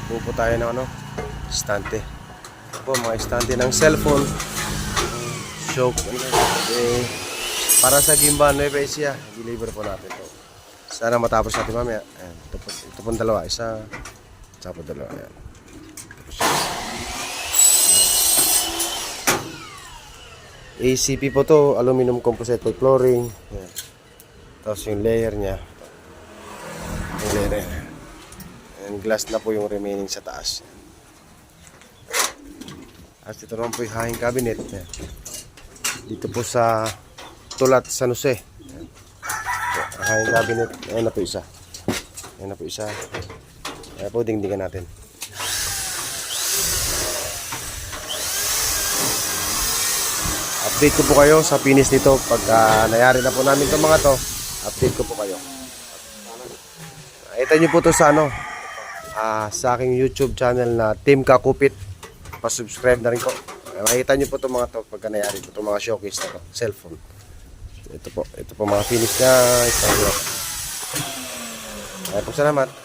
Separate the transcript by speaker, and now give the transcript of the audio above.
Speaker 1: Buo tayo ng ano, estante. Po, mga estante ng cellphone. Show, para sa Gimba Nueva Ecija, deliver po natin to. Sana matapos natin mamaya. Ayan, ito pong dalawa, isa, po dalawa. Ayan. ACP po to, aluminum composite flooring. Ayan. Tapos yung layer niya. Yung layer. And glass na po yung remaining sa taas. At ito naman po yung hanging cabinet. Ayan. Dito po sa Tulat San Jose. Ayan. Ang hanging cabinet. Ayan na po isa. Ayan na po isa. Ayan po, dingdingan natin. Update ko po kayo sa finish nito. Pagka nayari na po namin itong mga to, update ko po kayo. Ito nyo po to sa ano, sa aking YouTube channel na Team Kakupit. Pa-subscribe na rin po. Makita nyo po itong mga to pagka nayari po itong mga showcase na to, cellphone. Ito po mga finish na. Ay po, salamat.